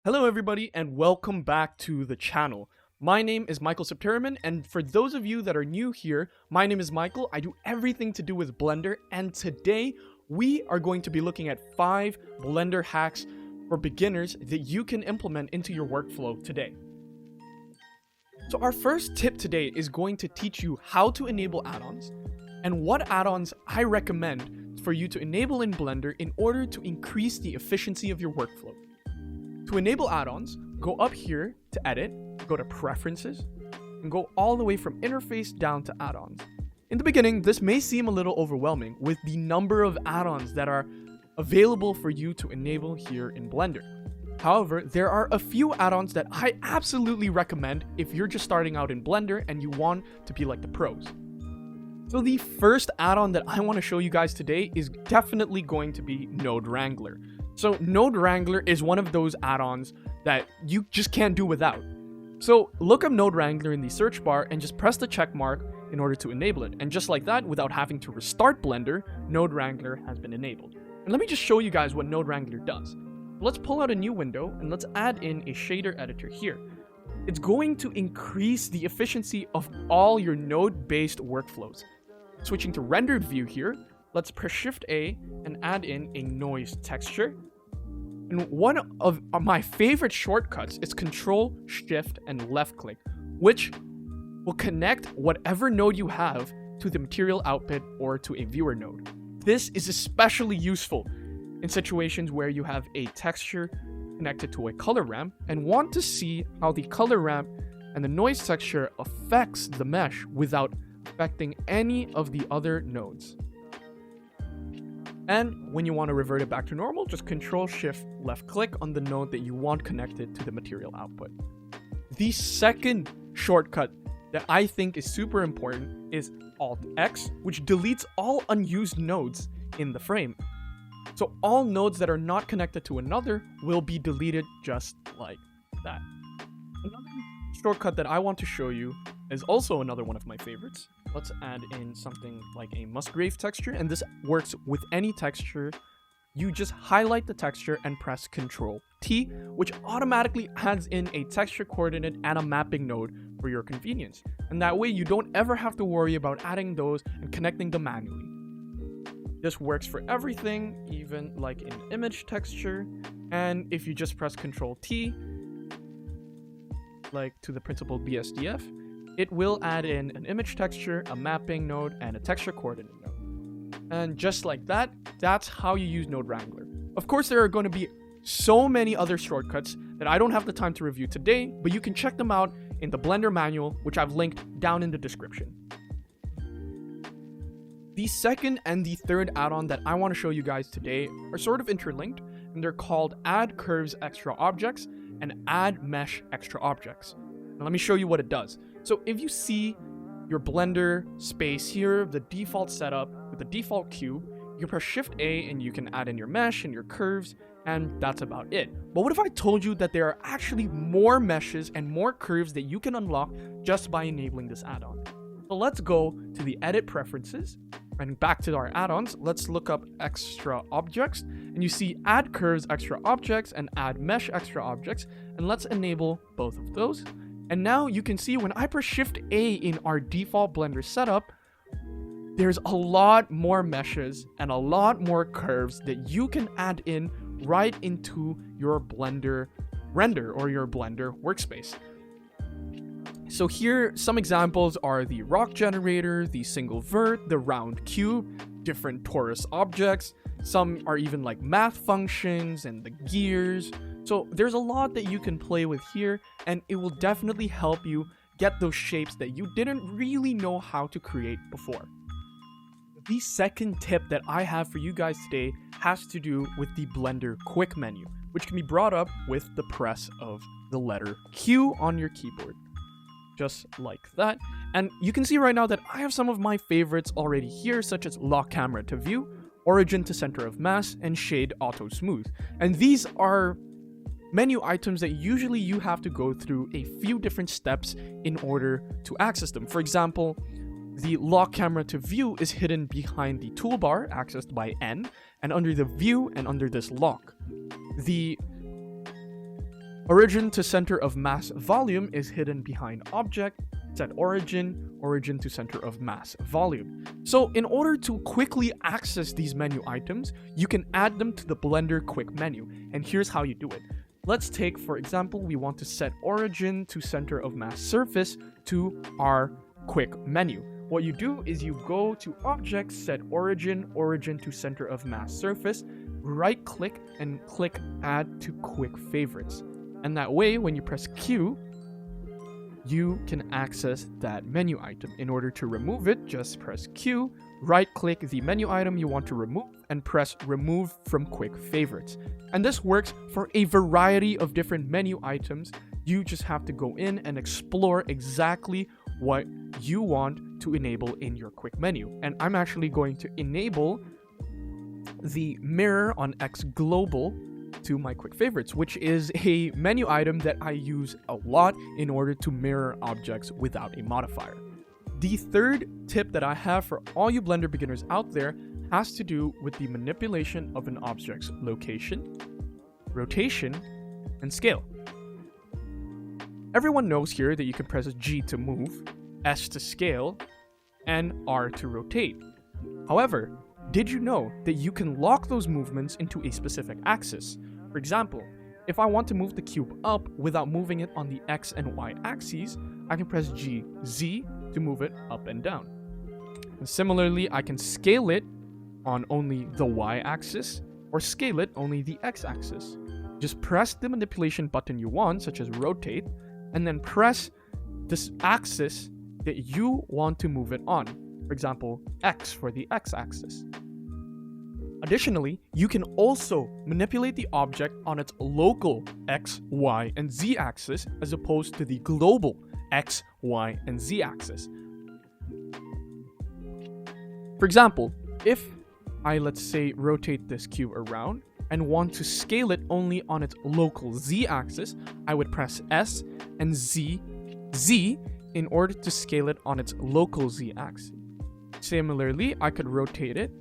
Hello everybody and welcome back to the channel. My name is Michael Septeriman, and for those of you that are new here, my name is Michael. I do everything to do with Blender, and today we are going to be looking at 5 Blender hacks for beginners that you can implement into your workflow today. So our first tip today is going to teach you how to enable add-ons and what add-ons I recommend for you to enable in Blender in order to increase the efficiency of your workflow. To enable add-ons, go up here to Edit, go to Preferences, and go all the way from Interface down to Add-ons. In the beginning, this may seem a little overwhelming with the number of add-ons that are available for you to enable here in Blender. However, there are a few add-ons that I absolutely recommend if you're just starting out in Blender and you want to be like the pros. So the first add-on that I want to show you guys today is definitely going to be Node Wrangler. So Node Wrangler is one of those add-ons that you just can't do without. So look up Node Wrangler in the search bar and just press the check mark in order to enable it. And just like that, without having to restart Blender, Node Wrangler has been enabled. And let me just show you guys what Node Wrangler does. Let's pull out a new window and let's add in a shader editor here. It's going to increase the efficiency of all your node-based workflows. Switching to rendered view here, let's press Shift A and add in a noise texture. And one of my favorite shortcuts is Control, Shift, and left click, which will connect whatever node you have to the material output or to a viewer node. This is especially useful in situations where you have a texture connected to a color ramp and want to see how the color ramp and the noise texture affects the mesh without affecting any of the other nodes. And when you want to revert it back to normal, just Control Shift left click on the node that you want connected to the material output. The second shortcut that I think is super important is Alt X, which deletes all unused nodes in the frame. So all nodes that are not connected to another will be deleted just like that. Another shortcut that I want to show you is also another one of my favorites. Let's add in something like a Musgrave texture, and this works with any texture. You just highlight the texture and press Ctrl T, which automatically adds in a texture coordinate and a mapping node for your convenience. And that way you don't ever have to worry about adding those and connecting them manually. This works for everything, even like an image texture. And if you just press Ctrl T, like to the principled BSDF, it will add in an image texture, a mapping node, and a texture coordinate node. And just like that, that's how you use Node Wrangler. Of course, there are going to be so many other shortcuts that I don't have the time to review today, but you can check them out in the Blender manual, which I've linked down in the description. The second and the third add-on that I want to show you guys today are sort of interlinked, and they're called Add Curves Extra Objects and Add Mesh Extra Objects. Now let me show you what it does. So if you see your Blender space here, the default setup with the default cube, you can press Shift A and you can add in your mesh and your curves, and that's about it. But what if I told you that there are actually more meshes and more curves that you can unlock just by enabling this add-on? So let's go to the Edit Preferences and back to our add-ons. Let's look up Extra Objects, and you see Add Curves Extra Objects and Add Mesh Extra Objects, and let's enable both of those. And now you can see when I press Shift A in our default Blender setup, there's a lot more meshes and a lot more curves that you can add in right into your Blender render or your Blender workspace. So here, some examples are the rock generator, the single vert, the round cube, different torus objects. Some are even like math functions and the gears. So there's a lot that you can play with here, and it will definitely help you get those shapes that you didn't really know how to create before. The second tip that I have for you guys today has to do with the Blender quick menu, which can be brought up with the press of the letter Q on your keyboard. Just like that. And you can see right now that I have some of my favorites already here, such as Lock Camera to View, Origin to Center of Mass, and Shade Auto Smooth. And these are menu items that usually you have to go through a few different steps in order to access them. For example, the Lock Camera to View is hidden behind the toolbar, accessed by N, and under the View and under this Lock. The Origin to center of mass volume is hidden behind object, set origin, origin to center of mass volume. So in order to quickly access these menu items, you can add them to the Blender quick menu. And here's how you do it. Let's take, for example, we want to set origin to center of mass surface to our quick menu. What you do is you go to object, set origin, origin to center of mass surface, right click and click add to quick favorites. And that way, when you press Q, you can access that menu item. In order to remove it, just press Q, right click the menu item you want to remove, and press remove from quick favorites. And this works for a variety of different menu items. You just have to go in and explore exactly what you want to enable in your quick menu. And I'm actually going to enable the mirror on X global to my quick favorites, which is a menu item that I use a lot in order to mirror objects without a modifier. The third tip that I have for all you Blender beginners out there has to do with the manipulation of an object's location, rotation, and scale. Everyone knows here that you can press G to move, S to scale, and R to rotate. However, did you know that you can lock those movements into a specific axis? For example, if I want to move the cube up without moving it on the X and Y axes, I can press G, Z to move it up and down. And similarly, I can scale it on only the Y axis or scale it only the X axis. Just press the manipulation button you want, such as rotate, and then press this axis that you want to move it on. For example, X for the X axis. Additionally, you can also manipulate the object on its local X, Y, and Z axis as opposed to the global X, Y, and Z axis. For example, if I, let's say, rotate this cube around and want to scale it only on its local Z axis, I would press S and Z in order to scale it on its local Z axis. Similarly, I could rotate it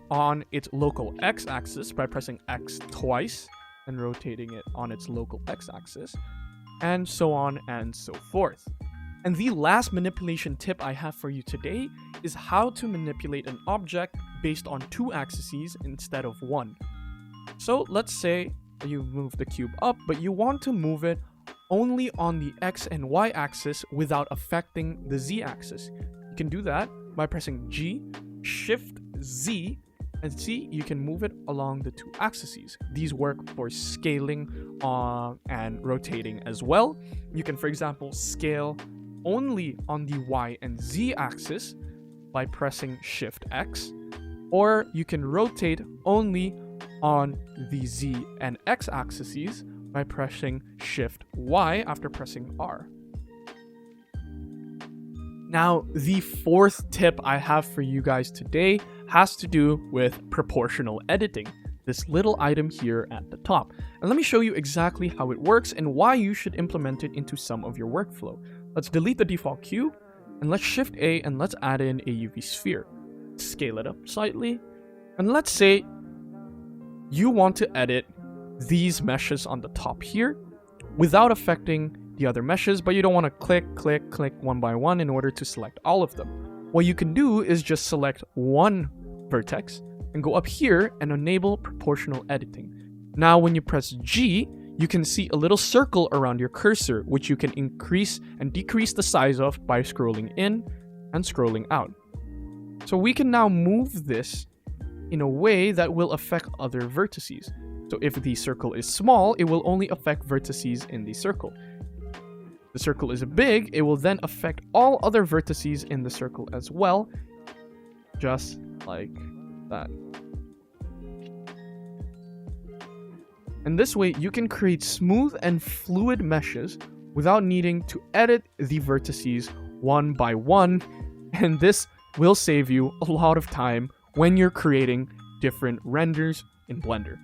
on its local X axis by pressing X twice and rotating it on its local X axis, and so on and so forth. And the last manipulation tip I have for you today is how to manipulate an object based on two axes instead of one. So let's say you move the cube up, but you want to move it only on the X and Y axis without affecting the Z axis. You can do that by pressing G, Shift Z, and see, you can move it along the two axes. These work for scaling and rotating as well. You can, for example, scale only on the Y and Z axis by pressing Shift X, or you can rotate only on the Z and X axes by pressing Shift Y after pressing R. Now, the fourth tip I have for you guys today has to do with proportional editing, this little item here at the top. And let me show you exactly how it works and why you should implement it into some of your workflow. Let's delete the default cube, and let's Shift A and let's add in a UV sphere. Scale it up slightly, and let's say you want to edit these meshes on the top here without affecting the other meshes, but you don't want to click one by one in order to select all of them. What you can do is just select one vertex and go up here and enable proportional editing. Now when you press G, you can see a little circle around your cursor, which you can increase and decrease the size of by scrolling in and scrolling out. So we can now move this in a way that will affect other vertices. So if the circle is small, it will only affect vertices in the circle. The circle is big, it will then affect all other vertices in the circle as well, just like that. And this way, you can create smooth and fluid meshes without needing to edit the vertices one by one, and this will save you a lot of time when you're creating different renders in Blender.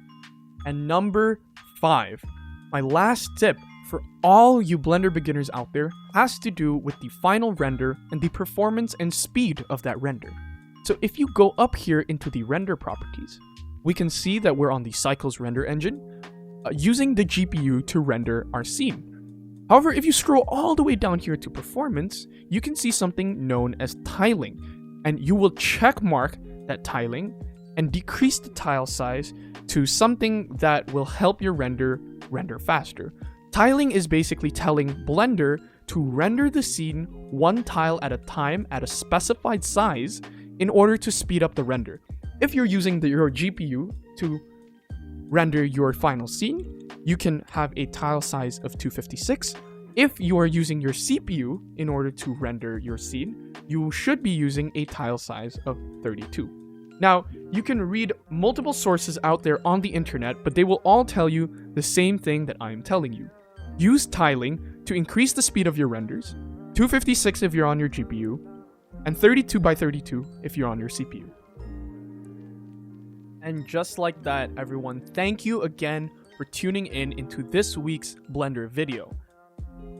And number 5, my last tip for all you Blender beginners out there has to do with the final render and the performance and speed of that render. So if you go up here into the render properties, we can see that we're on the Cycles render engine. using the GPU to render our scene. However, if you scroll all the way down here to performance, you can see something known as tiling, and you will check mark that tiling and decrease the tile size to something that will help your render faster. Tiling is basically telling Blender to render the scene one tile at a time at a specified size in order to speed up the render. If you're using your GPU to render your final scene, you can have a tile size of 256. If you are using your CPU in order to render your scene, you should be using a tile size of 32. Now, you can read multiple sources out there on the internet, but they will all tell you the same thing that I'm telling you. Use tiling to increase the speed of your renders, 256 if you're on your GPU, and 32 by 32 if you're on your CPU. And just like that, everyone, thank you again for tuning into this week's Blender video.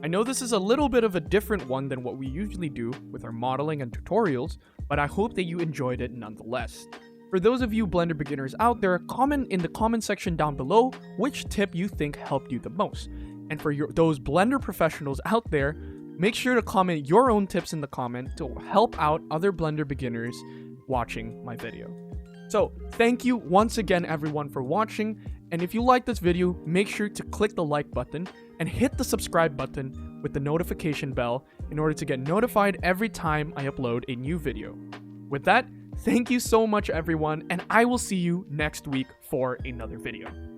I know this is a little bit of a different one than what we usually do with our modeling and tutorials, but I hope that you enjoyed it nonetheless. For those of you Blender beginners out there, comment in the comment section down below which tip you think helped you the most. And for those Blender professionals out there, make sure to comment your own tips in the comment to help out other Blender beginners watching my video. So, thank you once again everyone for watching, and if you like this video, make sure to click the like button and hit the subscribe button with the notification bell in order to get notified every time I upload a new video. With that, thank you so much everyone, and I will see you next week for another video.